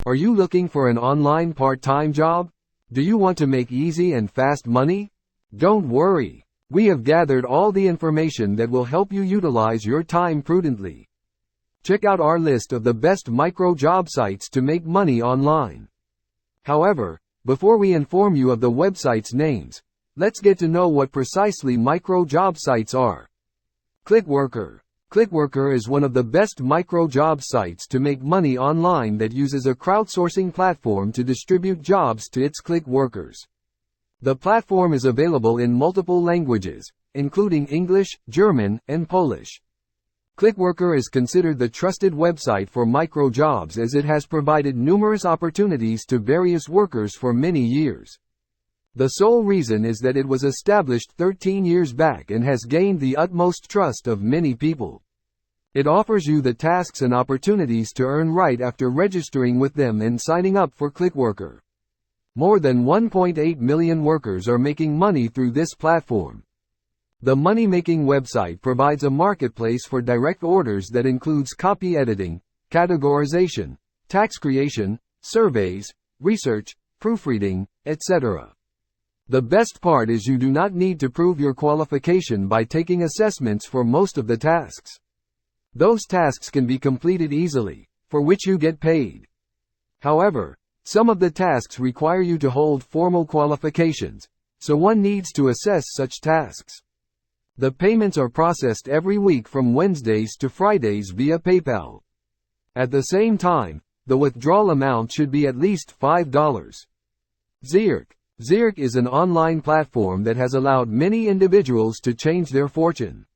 Are you looking for an online part-time job? Do you want to make easy and fast money? Don't worry. We have gathered all the information that will help you utilize your time prudently. Check out our list of the best micro job sites to make money online. However, before we inform you of the websites' names, let's get to know what precisely micro job sites are. Clickworker. Clickworker is one of the best micro job sites to make money online that uses a crowdsourcing platform to distribute jobs to its click workers. The platform is available in multiple languages, including English, German, and Polish. Clickworker is considered the trusted website for micro jobs as it has provided numerous opportunities to various workers for many years. The sole reason is that it was established 13 years back and has gained the utmost trust of many people. It offers you the tasks and opportunities to earn right after registering with them and signing up for Clickworker. More than 1.8 million workers are making money through this platform. The money-making website provides a marketplace for direct orders that includes copy editing, categorization, tax creation, surveys, research, proofreading, etc. The best part is you do not need to prove your qualification by taking assessments for most of the tasks. Those tasks can be completed easily, for which you get paid. However, some of the tasks require you to hold formal qualifications, so one needs to assess such tasks. The payments are processed every week from Wednesdays to Fridays via PayPal. At the same time, the withdrawal amount should be at least $5. Xerx. Xerx is an online platform that has allowed many individuals to change their fortune.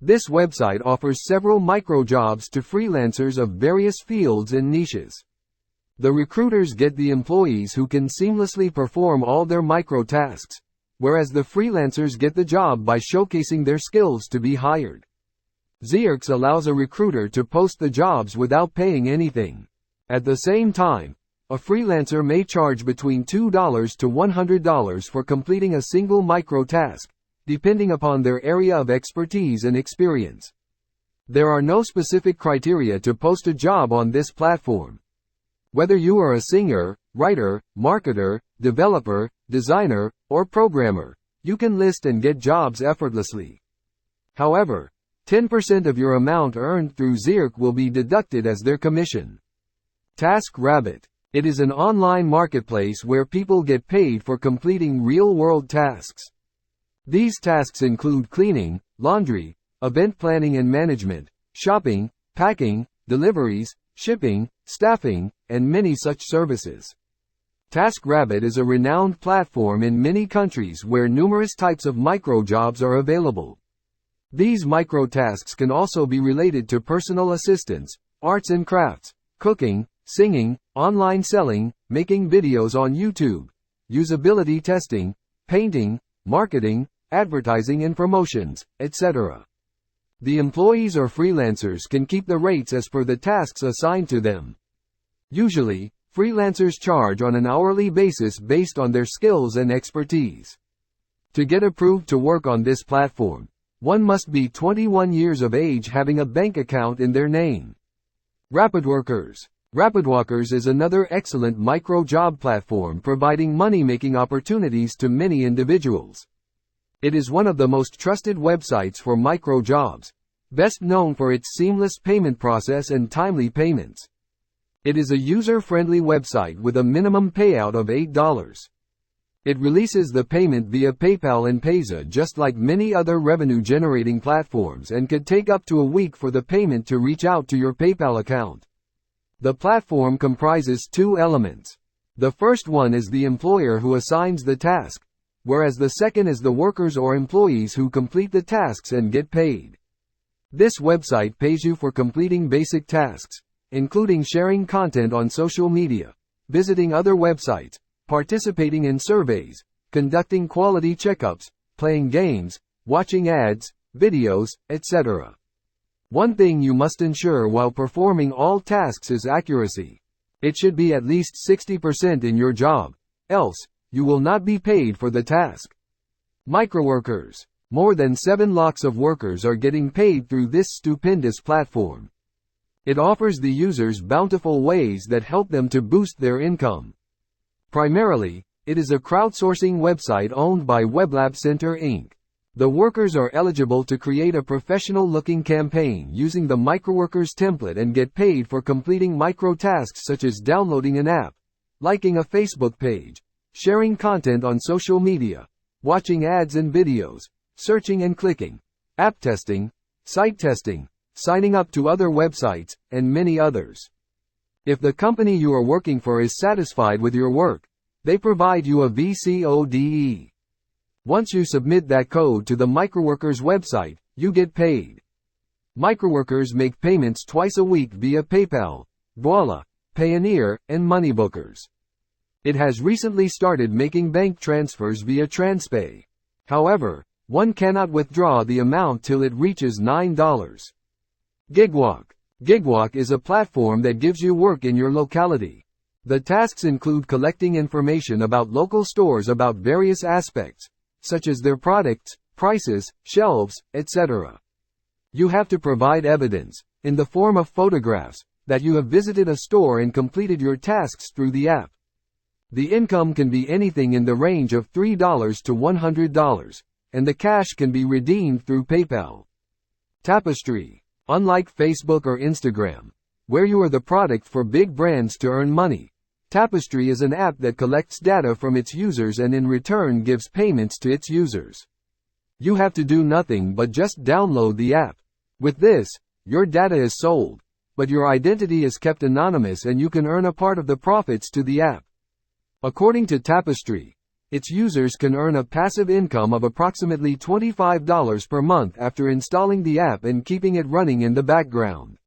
This website offers several micro jobs to freelancers of various fields and niches. The recruiters get the employees who can seamlessly perform all their micro tasks, whereas the freelancers get the job by showcasing their skills to be hired. Xerx allows a recruiter to post the jobs without paying anything. At the same time, a freelancer may charge between $2 to $100 for completing a single micro task, depending upon their area of expertise and experience. There are no specific criteria to post a job on this platform. Whether you are a singer, writer, marketer, developer, designer, or programmer, you can list and get jobs effortlessly. However, 10% of your amount earned through Xerx will be deducted as their commission. TaskRabbit. It is an online marketplace where people get paid for completing real-world tasks. These tasks include cleaning, laundry, event planning and management, shopping, packing, deliveries, shipping, staffing, and many such services. TaskRabbit is a renowned platform in many countries where numerous types of micro jobs are available. These micro tasks can also be related to personal assistance, arts and crafts, cooking, singing, online selling, making videos on YouTube, usability testing, painting, marketing, advertising and promotions, etc. The employees or freelancers can keep the rates as per the tasks assigned to them. Usually, freelancers charge on an hourly basis based on their skills and expertise. To get approved to work on this platform, one must be 21 years of age having a bank account in their name. Rapidworkers. Rapidworkers is another excellent micro-job platform providing money-making opportunities to many individuals. It is one of the most trusted websites for micro-jobs, best known for its seamless payment process and timely payments. It is a user-friendly website with a minimum payout of $8. It releases the payment via PayPal and Payza just like many other revenue-generating platforms and could take up to a week for the payment to reach out to your PayPal account. The platform comprises two elements. The first one is the employer who assigns the task, whereas the second is the workers or employees who complete the tasks and get paid. This website pays you for completing basic tasks, including sharing content on social media, visiting other websites, participating in surveys, conducting quality checkups, playing games, watching ads, videos, etc. One thing you must ensure while performing all tasks is accuracy. It should be at least 60% in your job, else, you will not be paid for the task. Microworkers. More than 7 lakhs of workers are getting paid through this stupendous platform. It offers the users bountiful ways that help them to boost their income. Primarily, it is a crowdsourcing website owned by WebLab Center Inc. The workers are eligible to create a professional-looking campaign using the microworkers template and get paid for completing micro-tasks such as downloading an app, liking a Facebook page, sharing content on social media, watching ads and videos, searching and clicking, app testing, site testing, signing up to other websites, and many others. If the company you are working for is satisfied with your work, they provide you a VCODE. Once you submit that code to the Microworkers website, you get paid. Microworkers make payments twice a week via PayPal, Voila, Payoneer, and Moneybookers. It has recently started making bank transfers via TransPay. However, one cannot withdraw the amount till it reaches $9. Gigwalk. Gigwalk is a platform that gives you work in your locality. The tasks include collecting information about local stores about various aspects, such as their products, prices, shelves, etc. You have to provide evidence, in the form of photographs, that you have visited a store and completed your tasks through the app. The income can be anything in the range of $3 to $100, and the cash can be redeemed through PayPal. Tapestry. Unlike Facebook or Instagram, where you are the product for big brands to earn money, Tapestry is an app that collects data from its users and in return gives payments to its users. You have to do nothing but just download the app. With this, your data is sold, but your identity is kept anonymous and you can earn a part of the profits to the app. According to Tapestry, its users can earn a passive income of approximately $25 per month after installing the app and keeping it running in the background.